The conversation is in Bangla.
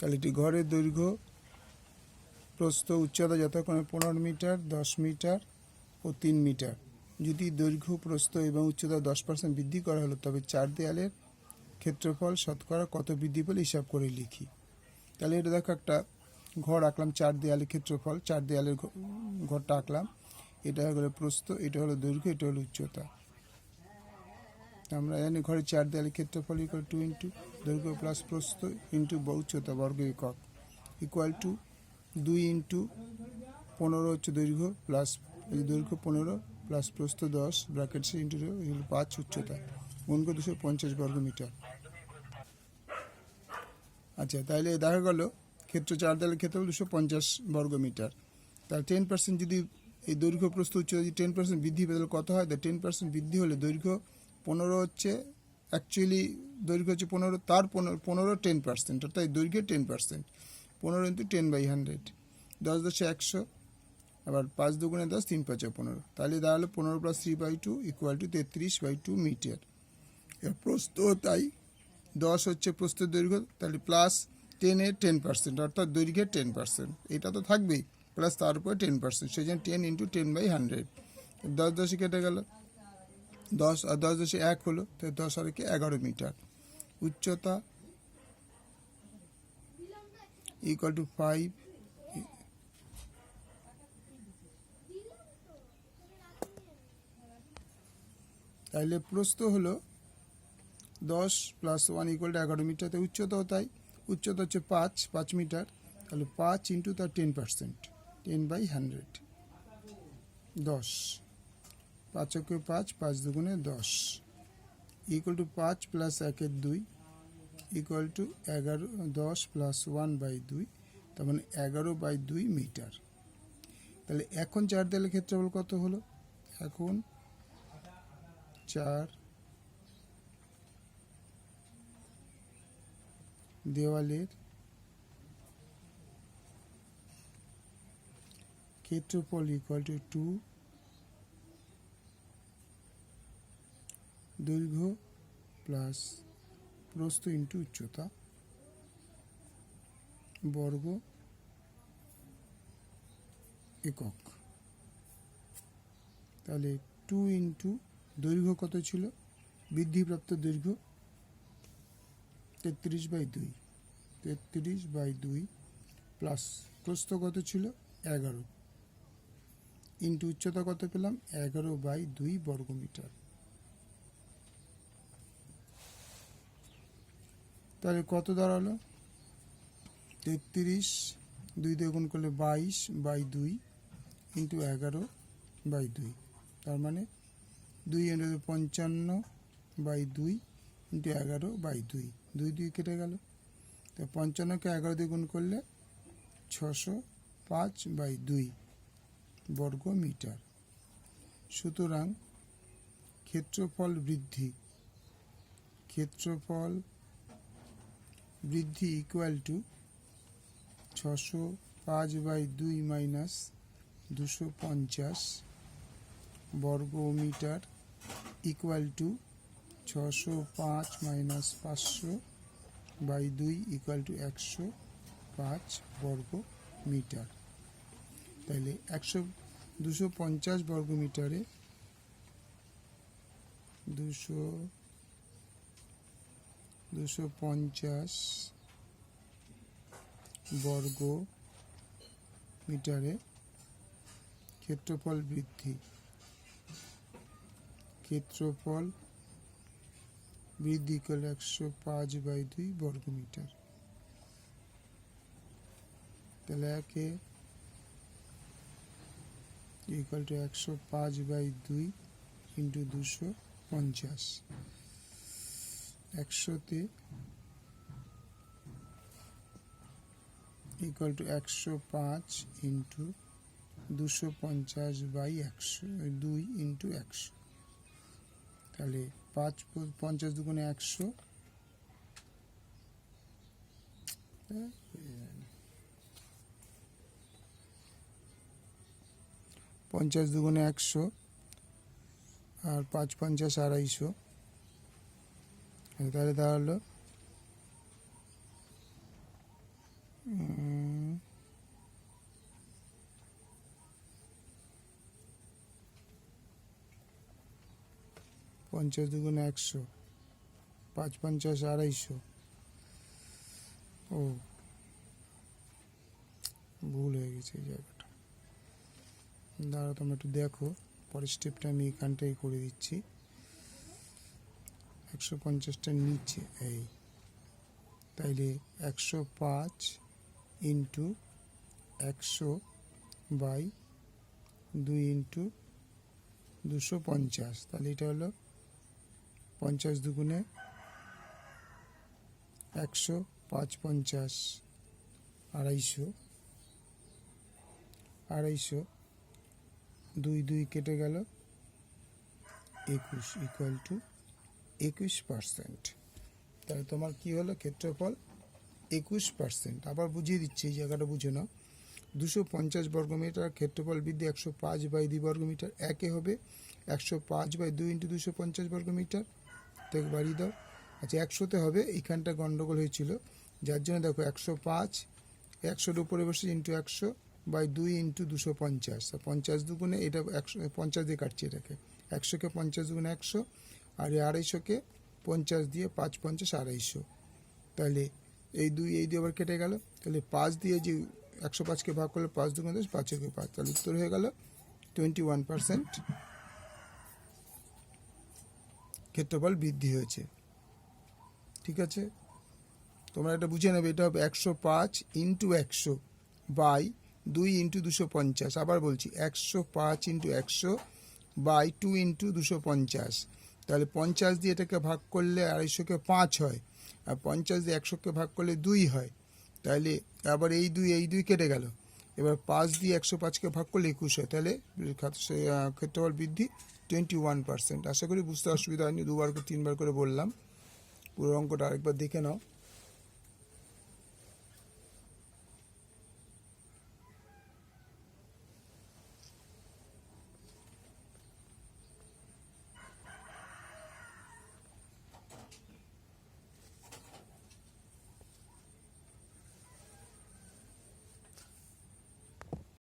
তাহলে এটি ঘরের দৈর্ঘ্য প্রস্থ উচ্চতা যথাক্রমে 15 মিটার, 10 মিটার ও 3 মিটার। যদি দৈর্ঘ্য প্রস্থ এবং উচ্চতা 10% বৃদ্ধি করা হলো, তবে 4 দেয়ালের ক্ষেত্রফল শতকরা কত বৃদ্ধি পেলে হিসাব করে লিখি। তাহলে এটা দেখো, একটা ঘর আঁকলাম, 4 দেয়ালের ক্ষেত্রফল, 4 দেয়ালের ঘরটা আঁকলাম। এটা হলো প্রস্থ, এটা হলো দৈর্ঘ্য, এটা হলো উচ্চতা। আমরা জানি ঘরের 4 দেয়ালের ক্ষেত্রফল ইকুয়াল 2 ইন্টু দৈর্ঘ্য প্লাস প্রস্থ ইন্টু উচ্চতা বর্গ একক ইকুয়াল টু 2 ইন্টু 15 হচ্ছে দৈর্ঘ্য প্লাস দৈর্ঘ্য 15 প্লাস প্রস্থ 10 ব্র্যাকেট ইন্টু 5 উচ্চতা গুণ করে 250 বর্গ মিটার। আচ্ছা, তাহলে দেখা গেল ক্ষেত্র 4 দেয়ালের ক্ষেত্রফল 250 বর্গ মিটার। তাহলে 10% যদি এই দৈর্ঘ্য প্রস্থ উচ্চতা যদি 10% বৃদ্ধি পেলে কত হয়? 10% বৃদ্ধি হলে দৈর্ঘ্য 15 হচ্ছে, অ্যাকচুয়ালি দৈর্ঘ্য হচ্ছে 15, তার 15 10%, অর্থাৎ দৈর্ঘ্যের 10%, 15 ইন্টু 10/100, 10 10 100, আবার 5 দুগুণে 10, 3 5 15। তাহলে দাঁড়ালো 15 প্লাস 3/2 ইকুয়াল টু 33/2 মিটার। এর প্রস্থ তাই 10 হচ্ছে প্রস্থের দৈর্ঘ্য, তাহলে প্লাস 10-এর 10%, অর্থাৎ দৈর্ঘ্যের 10%, এটা তো থাকবেই, প্লাস তার উপরে 10%, সেই জন্য 10 ইন্টু 10/100। 10 10 কেটে গেল, 10 আর 10 10 1 হলো, তাই 10 আর 11 মিটার। উচ্চতা ইকুয়াল টু 5, তাহলে প্রস্থ হলো 10 প্লাস 1 ইকুয়াল টু 11 মিটার। তাই উচ্চতাও তাই, উচ্চতা হচ্ছে 5 মিটার, তাহলে 5 ইন্টু তার 10%, 10/100, 10, 5 একে 5, 5 দুগুণে 10 ইকুয়াল টু 5 প্লাস 1-এর 2 ইকুয়াল টু 11, 10 প্লাস 1/2, তার মানে 11/2 মিটার। তাহলে এখন 4 দেয়ালের ক্ষেত্রফল কত হলো? এখন 4 দেওয়ালের ক্ষেত্রফল ইকুয়াল টু 2 দৈর্ঘ্য প্লাস প্রস্থ ইন্টু উচ্চতা বর্গ একক। তাহলে 2 ইন্টু দৈর্ঘ্য কত ছিল? বৃদ্ধিপ্রাপ্ত দৈর্ঘ্য 33/2, 33/2 প্লাস প্রস্থ কত ছিল? 11 ইন্টু উচ্চতা কত পেলাম? 11/2 বর্গ মিটার। তাহলে কত দাঁড়ালো? 33, 2 দিয়ে গুণ করলে 22/2 ইন্টু 11/2, তার মানে 2 ইন্টু 55/2 ইন্টু 11/2, 2 2 কেটে গেল। তো 55কে 11 দিয়ে গুণ করলে 605/2 বর্গ মিটার। সুতরাং ক্ষেত্রফল বৃদ্ধি ইকুয়াল টু 605/2 মাইনাস 250 বর্গ metre equal to 605 minus 500/2 equal to 105 বর্গ মিটার। তাহলে 250 বর্গ মিটারে 250 বর্গ মিটারে ক্ষেত্রফল বৃদ্ধি ইকুয়াল 105/2 বর্গ মিটার। তাহলে একে ইকুয়াল টু 105/2 ইন্টু 250, 100তে ইকুয়াল টু 105 ইন্টু 250/100, 2 ইন্টু 100, তাহলে 5 50 দুগুণে 100, 50 দুগুণে 100 আর 5 50 250, তাহলে দাঁড়ালো 50 দুগুণে 100, 5 50 250। ও ভুল হয়ে গেছে এই জায়গাটা, দাঁড়া তোমরা একটু দেখো, পরের স্টেপটা আমি এখানটাই করে দিচ্ছি। 150টার নিচে এই, তাইলে 105 ইন্টু 100 বাই 2 ইন্টু 250, তাহলে এটা হলো 50 দুগুণে 100, 5 50 250, 250, 2 2 কেটে গেল, 21 ইকুয়াল টু 21%। তাহলে তোমার কি হলো, ক্ষেত্রফল 21%। আবার বুঝিয়ে দিচ্ছি, এই জায়গাটা বুঝে নাও। 250 বর্গমিটার ক্ষেত্রফল বৃদ্ধি 105 বাই 2 বর্গমিটার, একে হবে 105 বাই 2 ইন্টু 250 বর্গমিটার, থেকে বাড়িয়ে দাও। আচ্ছা 100তে হবে, এইখানটা গন্ডগোল হয়েছিল, যার জন্য দেখো 105 100-এর উপরে বসে ইন্টু 100 বাই 2 ইন্টু 250, 50 দুগুণে এটা 150 দিয়ে কাটছি এটাকে, 100কে 50 দুগুণে 100, আর এই 250কে 50 দিয়ে 5 50 250। তাহলে এই 2 আবার কেটে গেল, তাহলে 5 দিয়ে যে 105কে ভাগ করলে 5 দুগুণে 10, 5-একে 5, তাহলে উত্তর হয়ে গেল 21% ক্ষেত্রফল বৃদ্ধি হয়েছে। ঠিক আছে, তোমরা এটা বুঝে নেবে, এটা হবে 105 ইন্টু 100 বাই 2 ইন্টু 250। আবার বলছি 105 ইন্টু 100 বাই 2 ইন্টু 250, তাহলে 50 দিয়ে এটাকে ভাগ করলে 250কে 5 হয়, আর 50 দিয়ে 100কে ভাগ করলে 2 হয়, তাহলে আবার এই 2 কেটে গেল, এবার 5 দিয়ে 105কে ভাগ করলে 21 হয়, তাহলে ক্ষেত্রফল বৃদ্ধি 21%। আশা করি বুঝতে অসুবিধা হয়নি, 2বার 3বার করে বললাম। পুরো অঙ্কটা আরেকবার দেখে নাও।